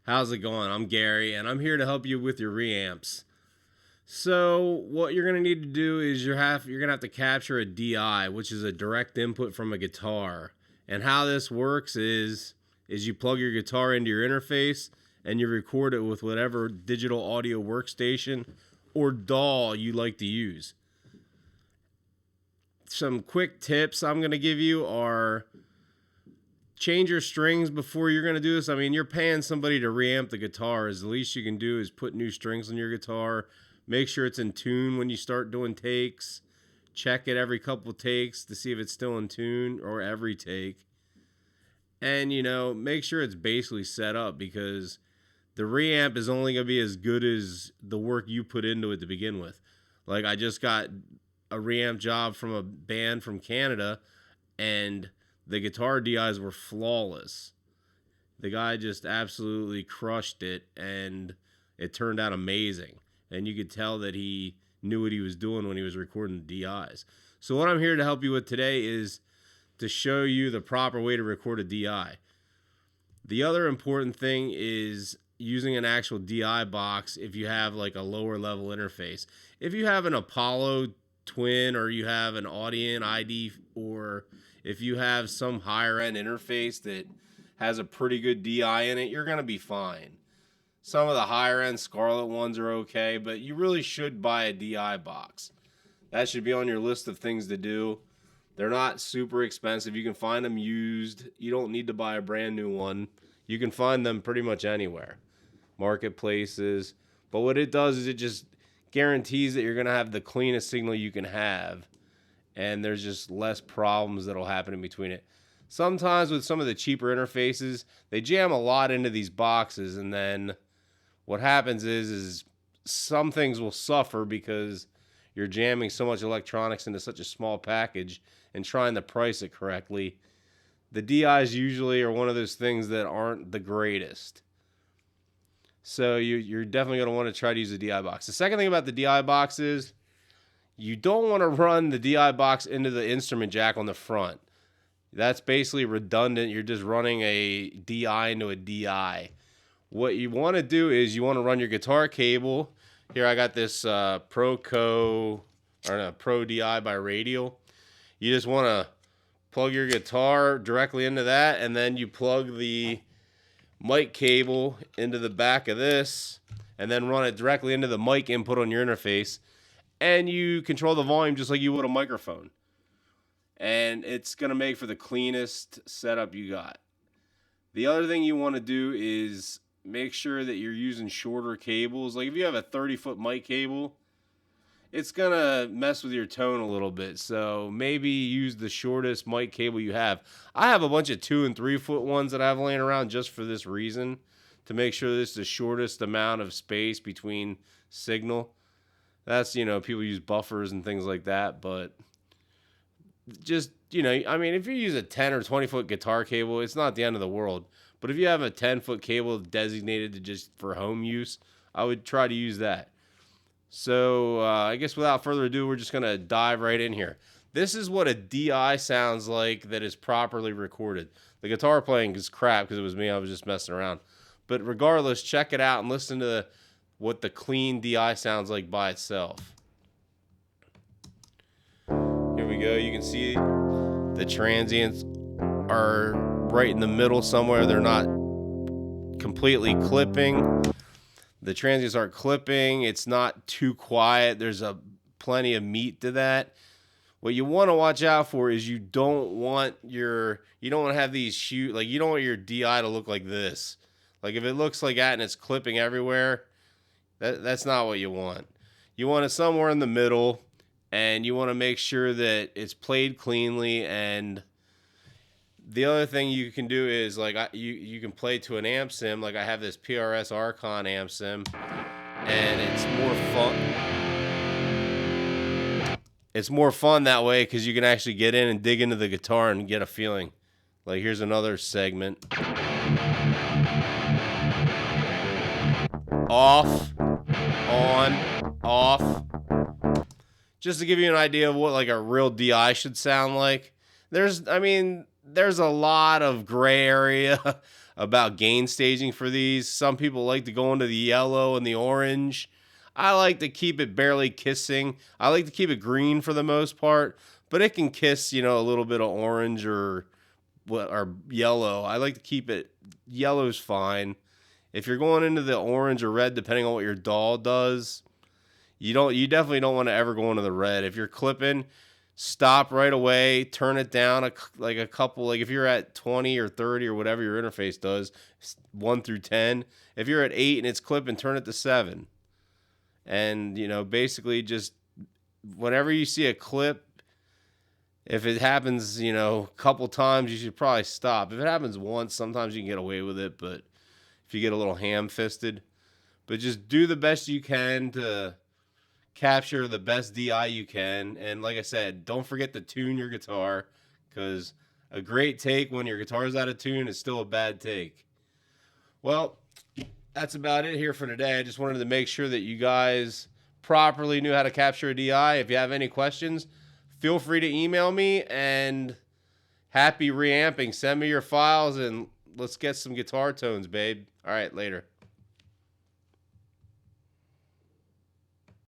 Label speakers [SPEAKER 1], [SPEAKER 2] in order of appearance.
[SPEAKER 1] How's it going? I'm Gary, and I'm here to help you with your reamps. So what you're gonna need to do is you're gonna have to capture a DI, which is a direct input from a guitar. And how this works is you plug your guitar into your interface and you record it with whatever digital audio workstation or DAW you like to use. Some quick tips I'm gonna give you are: change your strings before you're going to do this. I mean, you're paying somebody to reamp the guitar. The least you can do is put new strings on your guitar. Make sure it's in tune when you start doing takes. Check it every couple takes to see if it's still in tune, or every take. And, make sure it's basically set up, because the reamp is only going to be as good as the work you put into it to begin with. Like, I just got a reamp job from a band from Canada, and the guitar DIs were flawless. The guy just absolutely crushed it, and it turned out amazing. And you could tell that he knew what he was doing when he was recording the DIs. So what I'm here to help you with today is to show you the proper way to record a DI. The other important thing is using an actual DI box if you have like a lower level interface. If you have an Apollo Twin, or you have an Audient ID, or if you have some higher end interface that has a pretty good DI in it, you're going to be fine. Some of the higher end Scarlett ones are okay, but you really should buy a DI box. That should be on your list of things to do. They're not super expensive. You can find them used. You don't need to buy a brand new one. You can find them pretty much anywhere, marketplaces. But what it does is it just guarantees that you're going to have the cleanest signal you can have, and there's just less problems that'll happen in between it. Sometimes with some of the cheaper interfaces, they jam a lot into these boxes, and then what happens is some things will suffer because you're jamming so much electronics into such a small package and trying to price it correctly. The DIs usually are one of those things that aren't the greatest. So you're definitely going to want to try to use a DI box. The second thing about the DI box is you don't want to run the DI box into the instrument jack on the front. That's basically redundant. You're just running a DI into a DI. What you want to do is you want to run your guitar cable. Here I got this Pro DI by Radial. You just want to plug your guitar directly into that, and then you plug the mic cable into the back of this, and then run it directly into the mic input on your interface, and you control the volume just like you would a microphone. And it's going to make for the cleanest setup you got. The other thing you want to do is make sure that you're using shorter cables. Like if you have a 30-foot mic cable, it's going to mess with your tone a little bit. So maybe use the shortest mic cable you have. I have a bunch of 2 and 3 foot ones that I have laying around just for this reason, to make sure this is the shortest amount of space between signal. That's, people use buffers and things like that, but just, if you use a 10 or 20 foot guitar cable, it's not the end of the world. But if you have a 10-foot cable designated to just for home use, I would try to use that. So I guess without further ado, we're just going to dive right in here. This is what a DI sounds like that is properly recorded. The guitar playing is crap because it was me. I was just messing around. But regardless, check it out and listen to what the clean DI sounds like by itself. Here we go. You can see the transients are right in the middle somewhere. They're not completely clipping. The transients aren't clipping. It's not too quiet. There's plenty of meat to that. What you want to watch out for is you don't want to have these you don't want your DI to look like this. Like if it looks like that and it's clipping everywhere, that's not what you want. You want it somewhere in the middle, and you want to make sure that it's played cleanly. And the other thing you can do is you can play to an amp sim. Like I have this PRS Archon amp sim, and it's more fun. It's more fun that way because you can actually get in and dig into the guitar and get a feeling. Like here's another segment. Off, on, off. Just to give you an idea of what like a real DI should sound like. There's a lot of gray area. about gain staging for these. Some people like to go into the yellow and the orange. I like to keep it barely kissing. I like to keep it green for the most part, but it can kiss, a little bit of orange or yellow. I like to keep it yellow's fine. If you're going into the orange or red, depending on what your doll does, you definitely don't want to ever go into the red. If you're clipping, stop right away, turn it down a couple, like if you're at 20 or 30 or whatever your interface does, 1 through 10. If you're at 8 and it's clipping, turn it to 7. And, basically just whenever you see a clip, if it happens, a couple times, you should probably stop. If it happens once, sometimes you can get away with it, but if you get a little ham-fisted. But just do the best you can to capture the best DI you can. And like I said, don't forget to tune your guitar, because a great take when your guitar's out of tune is still a bad take. Well, that's about it here for today. I just wanted to make sure that you guys properly knew how to capture a DI. If you have any questions, feel free to email me, and happy reamping. Send me your files and let's get some guitar tones, babe. All right, later.